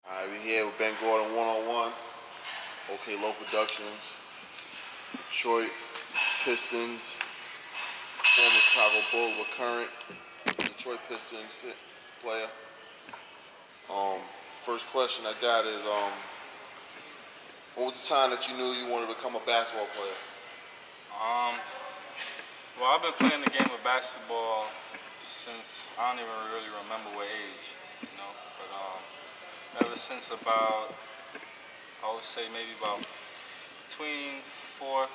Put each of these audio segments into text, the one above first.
All right, we're here with Ben Gordon one-on-one. OkLowe Productions, Detroit Pistons, former Chicago Bull, recurrent Detroit Pistons player. First question I got is, when was the time that you knew you wanted to become a basketball player? Well, I've been playing the game of basketball since I don't even really remember what age, but ever since about, I would say maybe about between 4th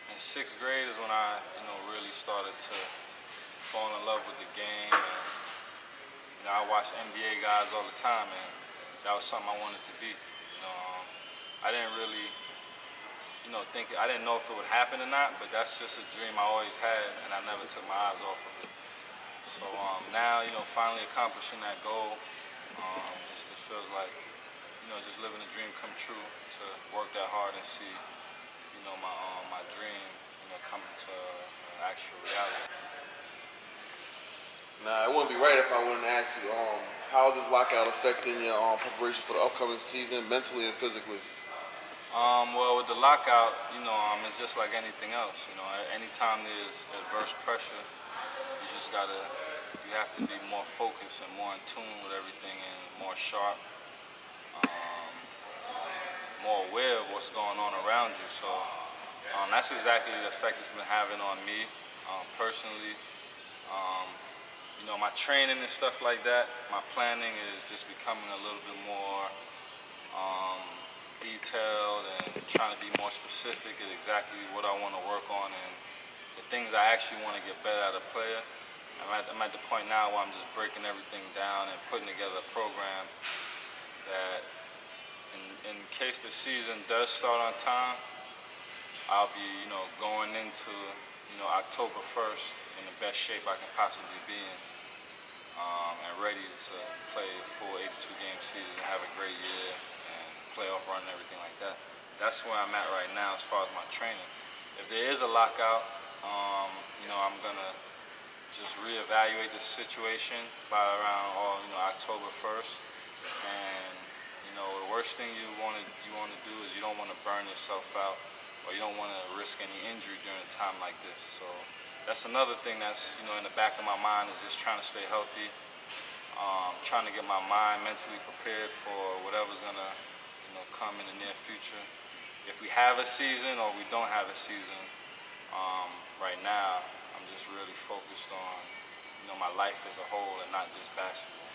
and 6th grade is when I, really started to fall in love with the game. And, I watched NBA guys all the time, and that was something I wanted to be. I didn't really, I didn't know if it would happen or not, but that's just a dream I always had, and I never took my eyes off of it. So now, finally accomplishing that goal, it feels like, just living a dream come true to work that hard and see, my dream, coming to actual reality. Now, it wouldn't be right if I wouldn't ask you, how is this lockout affecting your preparation for the upcoming season, mentally and physically? Well, with the lockout, it's just like anything else. Anytime there's adverse pressure, you have to be more focused and more in tune with everything and more sharp, more aware of what's going on around you. So that's exactly the effect it's been having on me personally. My training and stuff like that, my planning is just becoming a little bit more detailed and trying to be more specific at exactly what I want to work on and the things I actually want to get better at a player. I'm at the point now where I'm just breaking everything down and putting together a program that, in case the season does start on time, I'll be, going into, October 1st in the best shape I can possibly be in, and ready to play a full 82-game season, have a great year, and playoff run and everything like that. That's where I'm at right now as far as my training. If there is a lockout, I'm gonna just reevaluate the situation by around October 1st, and the worst thing you want to do is you don't want to burn yourself out, or you don't want to risk any injury during a time like this. So that's another thing that's in the back of my mind, is just trying to stay healthy, trying to get my mind mentally prepared for whatever's gonna come in the near future. If we have a season or we don't have a season, right now I'm just really focused on my life as a whole and not just basketball.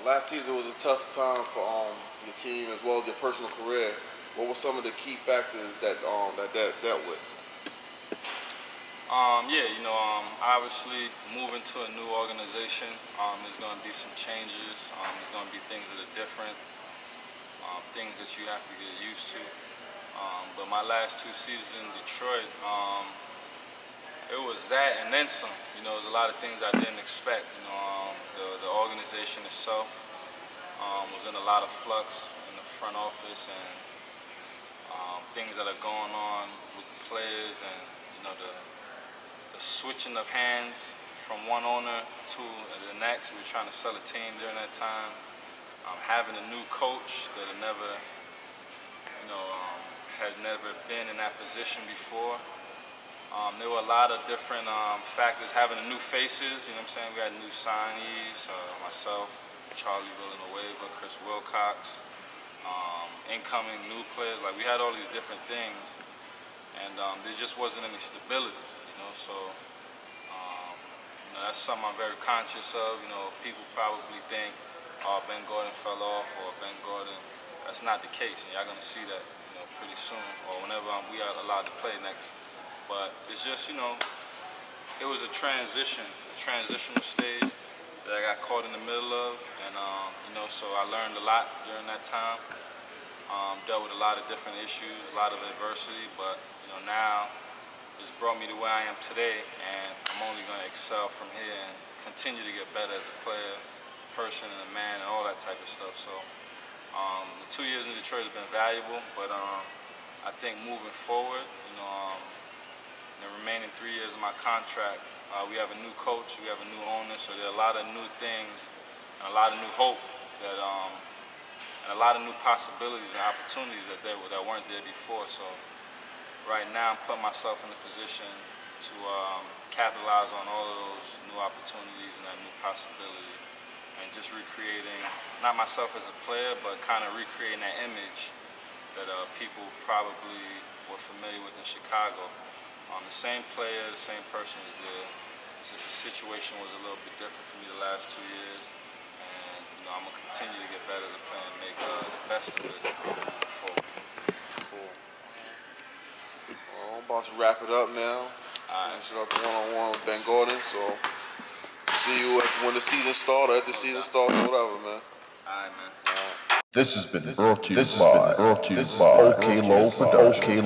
Last season was a tough time for your team as well as your personal career. What were some of the key factors that dealt with? Obviously moving to a new organization, there's going to be some changes. There's going to be things that are different, things that you have to get used to. But my last 2 seasons in Detroit, it was that and then some. There's a lot of things I didn't expect. The organization itself was in a lot of flux in the front office, and things that are going on with the players, and the switching of hands from one owner to the next. We were trying to sell a team during that time. Having a new coach that had never been in that position before. There were a lot of different factors. Having the new faces, we had new signees, myself, Charlie Villanueva, Chris Wilcox, incoming new players. Like, we had all these different things, and there just wasn't any stability, so that's something I'm very conscious of. People probably think, oh, Ben Gordon fell off, or Ben Gordon. That's not the case, and y'all gonna see that pretty soon, or whenever we are allowed to play next. But it's just, it was a transitional stage that I got caught in the middle of, and so I learned a lot during that time. Dealt with a lot of different issues, a lot of adversity, but now it's brought me to where I am today, and I'm only going to excel from here and continue to get better as a player, person, and a man, and all that type of stuff. So the 2 years in Detroit has been valuable, but I think moving forward, the remaining 3 years of my contract, we have a new coach, we have a new owner, so there are a lot of new things and a a lot of new hope that and a lot of new possibilities and opportunities that weren't there before. So right now I'm putting myself in a position to capitalize on all of those new opportunities and that new possibility, and just recreating, not myself as a player, but kind of recreating that image that people probably were familiar with in Chicago. The same player, the same person is there. It's just the situation was a little bit different for me the last 2 years. And I'm going to continue to get better as a player and make the best of it moving forward. Cool. Well, I'm about to wrap it up now. Finish it up one-on-one with Ben Gordon. So see you when the season starts or after the season starts or whatever, man. All right, man. This has been brought to you by OkLowe Production.